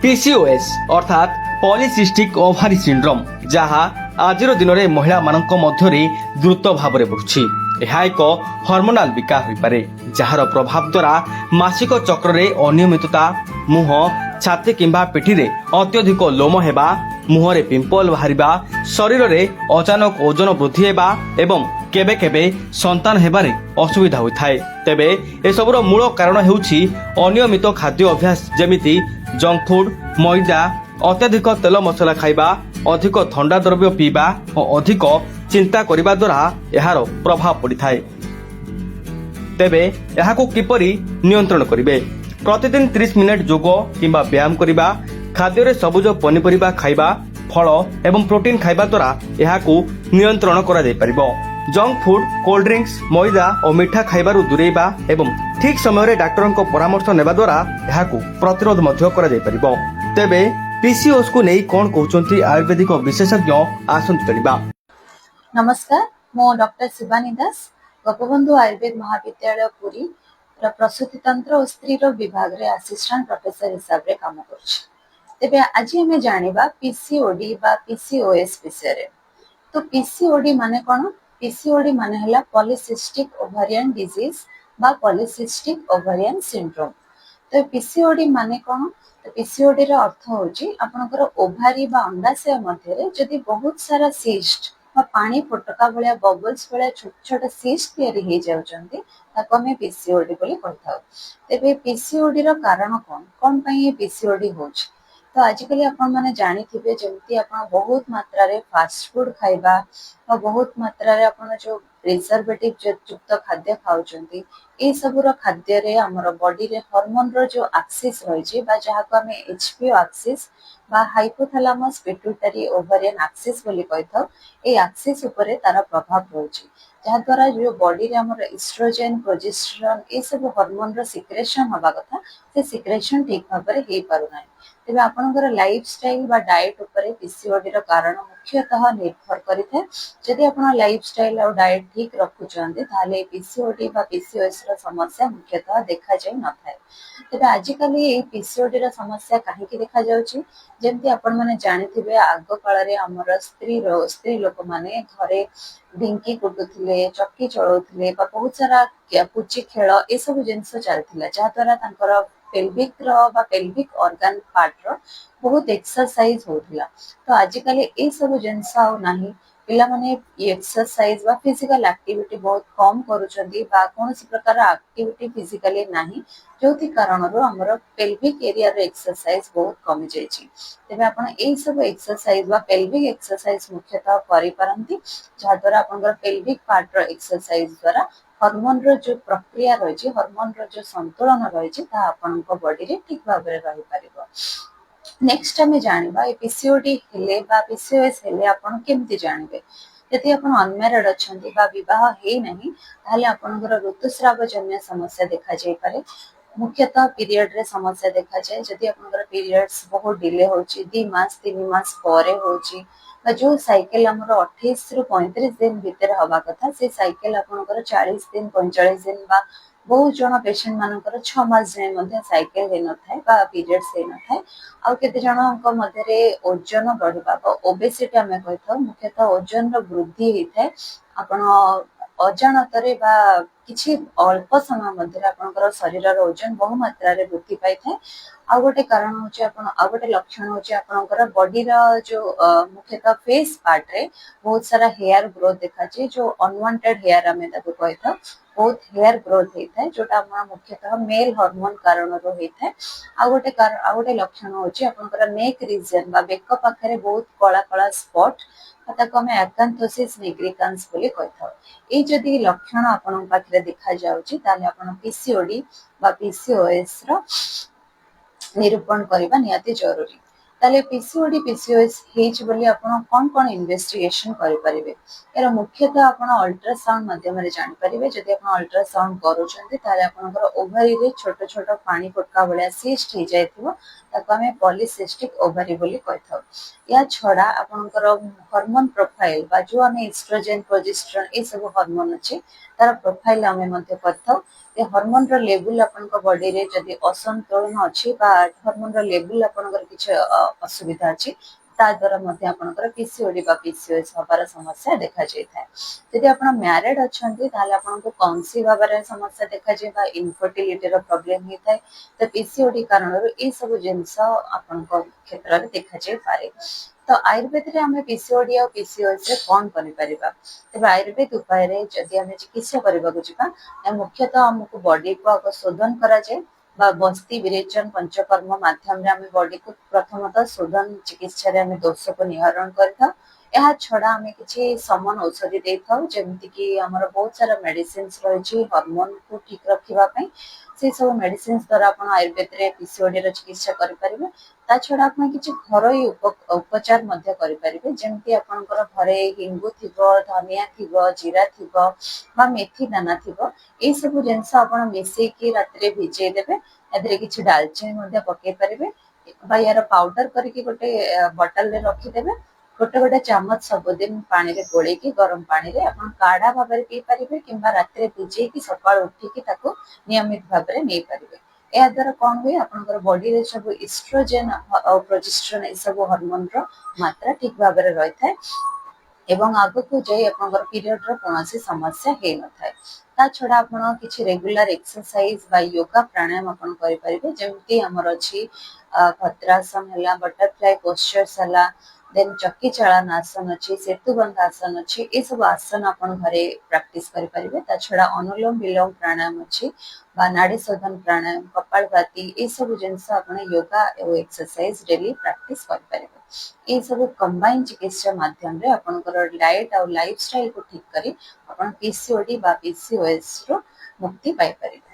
PCOS अर्थात polycystic ovary syndrome जहाँ आज दिन में महिला मानक मध्य द्रुत भाव में बढ़ुछि। यह एक हर्मोनाल विकार हो पारे जार प्रभाव द्वारा मासिक चक्र में अनियमितता, मुह, छाती किंबा पिठी रे अत्यधिक लोम हेबा, मुहरे पिंपल बाहरिबा, शरीर में अचानक ओजन वृद्धि हेबा एवं केबे केबे संतान हेबारे असुविधा होइथाय। तेबे एसबुर मूल कारण हेउछि अनियमित खाद्य अभ्यास जेमिति जंक फूड, मैदा, अत्यधिक तेल मसला खाइबा, अधिक ठंडा द्रव्य पीबा और अधिक चिंता करिबा द्वारा एहार प्रभाव पड़िथाय। तेबे एहाको किपरि नियंत्रण करिवे? प्रतिदिन 30 मिनिट योग किंबा व्यायाम करिबा, खाद्य रे सबुज पनिपरिबा खाइबा, फल एवं प्रोटीन खाइबा द्वारा एहाको नियंत्रण करा जाय परिबो। जंक फूड, कोल्ड ड्रिंक्स, मैदा और मीठा खाइबारु दूरेइबा एवं ठीक समय रे डॉक्टर को परामर्श नेबा द्वारा एहाको प्रतिरोध मध्य करा जाय परिबो। तेबे पीसीओएस को नहीं कोन कहउचंती आयुर्वेदिक विशेषज्ञ आसंत करिबा। नमस्कार, मो डॉक्टर शिवानी दास, गोपबंधु आयुर्वेद महाविद्यालय पुरी प्रसूति तंत्र और स्त्री रोग विभाग रे असिस्टेंट प्रोफेसर हिसाब रे काम करछि। तेबे आज हमें जानिबा पीसीओडी बा पीसीओएस विषय रे। तो पीसीओडी माने कोन? पीसीओडी माने हला पॉलीसिस्टिक ओवारियन डिजीज बा पॉलीसिस्टिक ओवारियन सिंड्रोम। तो पीसीओडी माने कोन? तो पीसीओडी रो अर्थ होची आपनकर ओभारी बा अंडाशय मध्य रे जदी बहुत सारा सिस्ट बा पानी फटका भलिया बबल्स भलिया छोट छोट सिस्ट तयारी हे जाउचंती ताको हमें पीसीओडी बोली कहथाउ। तेबे पीसीओडी रो कारण कोन पई पीसीओडी होची? तो आजिकली आपण माने जानी थिबे जेमती आपण बहुत मात्रा रे फास्ट फूड खाइबा और बहुत मात्रा रे आपण जो प्रिजर्वेटिव युक्त खाद्य खाउचंती ए सबुर खाद्य रे हमर बॉडी रे हार्मोन रो जो एक्सिस रहिछि बा जहा को हमें एचपीओ एक्सिस बा हाइपोथैलेमस पिट्यूटरी ओवारियन एक्सिस बोली कहथाउ। ए एक्सिस ऊपर तार प्रभाव रहिछि जहा द्वारा जो बॉडी रे हमर एस्ट्रोजन, प्रोजेस्टेरोन ए सब हार्मोन रो सिक्रेशन हबा कथा से सिक्रेशन ठीक भाबरे हे पारु नै। तेबे आपनकर लाइफस्टाइल बा डाइट ऊपर पीसीओडी रो कारण मुख्यतः निर्भर करिथे। जदि आपण लाइफस्टाइल और डाइट ठीक रखुचंदी ताले पीसीओडी बा पीसीओएस रो समस्या मुख्यतः देखा जाय न थाए। तेबे आजिकली ए पीसीओडी रो समस्या काहे कि देखा जाउची? जेमति आपण माने जानिथिबे आगो काल रे हमर स्त्री लोक माने घरे ढिंकी कुटुथिले, चक्की चळौथिले बा बहुत सारा पुची खेल ए सब जिंस चलथिला जहा द्वारा तांकर पेल्विक रो बा पेल्विक ऑर्गन पार्ट रो बहुत एक्सरसाइज होथिला। तो आजिकली ए सब जिंस आउ नाही, पिला माने एक्सरसाइज बा फिजिकल एक्टिविटी बहुत कम करूचंदी बा कोनसी प्रकार एक्टिविटी फिजिकली नाही जोथि कारण रो हमर पेल्विक एरिया रो एक्सरसाइज बहुत कमी जायछि। तेबे आपण ए सब एक्सरसाइज बा पेल्विक एक्सरसाइज मुख्यतः करि परंती जहा द्वारा आपनकर पेल्विक पार्ट रो एक्सरसाइज द्वारा हार्मोन रो जो प्रक्रिया रहिछि, हार्मोन रो जो संतुलन रहिछि ता आपनक बॉडी रे ठीक भाबरे रहि परिबो। नेक्स्ट हमें जानिबा ए पीसीओडी हेले बा पीसीओएस हेले आपण केमति जानिबे? यदि आपण अनमैरिड अछंती बा विवाह हे नहीं ताले आपनकर ऋतुस्राव जन्य समस्या देखा जाय पारे। मुख्यतः पीरियड रे समस्या देखा जाय जदि आपनकर पीरियड्स बहुत डिले होची 2 मास 3 मास परे होची बा जो साइकिल हमर 28 रु 35 दिन भीतर हवा कथा से साइकिल आपनकर 40 दिन 45 दिन बा बहुत जन पेशेंट मानकर 6 मास जाय मध्ये साइकिल हे न थाए बा पीरियड्स हे न थाए। आ केते जनक मध्ये रे ओजन बढ़िबा बा ओबेसिटी हमें कहथौ मुख्यतः ओजन रो वृद्धि हे थाए। आपण अजाणतरे बा किछि अल्प समय मध्ये आपनकर शरीर रो ओजन बहु मात्रा रे वृद्धि पाई थाए। आ गोटे कारण होचे आपण आ गोटे लक्षण होचे आपनकर बॉडी रो जो मुख्यतः फेस पार्ट रे बहुत सारा हेयर ग्रोथ देखा छै जो अनवांटेड हेयर हमें ताको कहथौ बहुत हेयर ग्रोथ हेता है जोटा हमरा मुख्यतः मेल हार्मोन कारण रो हेता है। आ गोटे लक्षण होची आपनकर नेक रीजन बा बेक पाखरे बहुत कळा कळा स्पॉट ताको हमें एकांथोसिस निग्रिकांस बोली कहथौ। ए जदी लक्षण आपन पाखरे देखा जाउची ताले आपन पीसीओडी बा पीसीओएस रो निरूपण करबा नियाती जरूरी। ताले पीसीओडी पीसीओएस हेच बोली आपण कोन इन्वेस्टिगेशन करि परिबे? एरा मुख्यतः आपण अल्ट्रासाउंड माध्यम रे जानि परिबे। जदि आपण अल्ट्रासाउंड करूचंती ताले आपनकर ओवरी रे छोट छोट पानी फटका भलिया सिस्ट हे जायथिबो ताको हमें पॉलीसिस्टिक ओवरी बोली कहथौ। या छडा आपनकर हार्मोन प्रोफाइल बा जो हमें एस्ट्रोजन, प्रोजेस्टेरोन ए सब हार्मोन अछि तार प्रोफाइल हमें मध्ये कहथौ। ए हार्मोन रो लेवल आपनका बॉडी रे जदि असंतुलन अछि बा हार्मोन रो लेवल आपनकर किछ असुविधा अछि ता द्वारा मध्य आपनकर पीसीओडी बा पीसीओएस हबार समस्या देखा जायଥାଏ यदि आपण मैरिड अछंती ताले आपनको कौनसी भाबरे समस्या देखा जाय बा इनफर्टिलिटी रो प्रॉब्लम ही थाए तो पीसीओडी कारणରୁ ए सब जिंस आपनको क्षेत्र रे देखा जाय पारे तो आयुर्वेद रे हमें पीसीओडी और पीसीओएस रे कोन करि परिबा तबे आयुर्वेद उपाय रे जदि हमें चिकित्सा करबा को जिबा मुख्यतः हमको बॉडी को आग शोधन करा जाय बा बस्ती विरेचन पंचकर्म माध्यम रे हमें बॉडी को प्रथमतः शोधन चिकित्सा रे हमें दोष को निवारण करथा ଏହା ଛଡା ଆମେ କିଛି ସମନ ଔଷଧି ଦେଇଥାଉ ଯେମିତି କି ଆମର ବହୁତ ସାରା ମେଡିସିନ୍ସ ରହିଛି ହର୍ମୋନ କୁ ଠିକ ରଖିବା ପାଇଁ ସେ ସବୁ ମେଡିସିନ୍ସ ଦ୍ୱାରା ଆପଣ ଆୟୁର୍ବେଦରେ ପିସିଓଡି ର ଚିକିତ୍ସା କରିପାରିବେ ତା ଛଡା ଆପଣ କିଛି ଘରୋଇ ଉପଚାର ମଧ୍ୟ କରିପାରିବେ ଯେମିତି ଆପଣଙ୍କର ଘରେ ହିଙ୍ଗୁ ଥିବ ଧନିଆ ଥିବ ଜିରା ଥିବ ବା ମେଥି ଦାନା ଥିବ ଏଇ ସବୁ ଜିନିଷ ଆପଣ ମିଶେଇକି ରାତିରେ ଭିଜେଇ ଦେବେ ଏଥିରେ କିଛି ଡାଲଚିନି ମଧ୍ୟ ପକେଇ ପାରିବେ ବା ୟାର ପାଉଡର କରିକି ଗୋଟେ ବଟଲ ରେ ରଖିଦେବେ ଗୋଟେ ଗୋଟେ ଚାମଚ ସବୁଦିନ ପାଣିରେ ଗୋଳେଇକି ଗରମ ପାଣିରେ ଆପଣ କାଢା ଭାବରେ ପିଇ ପାରିବେ କିମ୍ବା ରାତିରେ ଭିଜେଇକି ସକାଳୁ ଉଠିକି ତାକୁ ନିୟମିତ ଭାବରେ ନେଇପାରିବେ ଏହା ଦ୍ୱାରା କଣ ହୁଏ ଆପଣଙ୍କର ବଡିରେ ସବୁ ଇଷ୍ଟ୍ରୋଜେନ ଆଉ ପ୍ରୋଜେଷ୍ଟ୍ରୋନ ଏ ସବୁ ହର୍ମୋନର ମାତ୍ରା ଠିକ ଭାବରେ ରହିଥାଏ ଏବଂ ଆଗକୁ ଯାଇ ଆପଣଙ୍କର ପିରିୟଡ ର କୌଣସି ସମସ୍ୟା ହେଇନଥାଏ ତା ଛଡା ଆପଣ କିଛି ରେଗୁଲାର ଏକ୍ସରସାଇଜ ବା ୟୋଗା ପ୍ରାଣାୟାମ ଆପଣ କରିପାରିବେ ଯେମିତି ଆମର ଅଛି ଭଦ୍ରାସନ ହେଲା ବଟରଫ୍ଲାଏ ପୋସ୍ଚର୍ସ ହେଲା ଦେନ୍ ଚକି ଚାଳନ ଆସନ ଅଛି ସେତୁବନ୍ଧ ଆସନ ଅଛି ଏ ସବୁ ଆସନ ଆପଣ ଘରେ ପ୍ରାକ୍ଟିସ କରିପାରିବେ ତା ଛଡା ଅନୁଲୋମ ବିଲୋମ ପ୍ରାଣାୟାମ ଅଛି ବା ନାଡି ଶୋଧନ ପ୍ରାଣାୟାମ କପାଳଭାତି ଏ ସବୁ ଜିନିଷ ଆପଣ ୟୋଗା ଏବଂ ଏକ୍ସରସାଇଜ ଡେଲି ପ୍ରାକ୍ଟିସ କରିପାରିବେ ଏ ସବୁ କମ୍ବାଇନ ଚିକିତ୍ସା ମାଧ୍ୟମରେ ଆପଣଙ୍କର ଡାଏଟ ଆଉ ଲାଇଫଷ୍ଟାଇଲ କୁ ଠିକ କରି ଆପଣ ପିସିଓଡି ବା ପିସିଓଏସ ରୁ ମୁକ୍ତି ପାଇପାରିବେ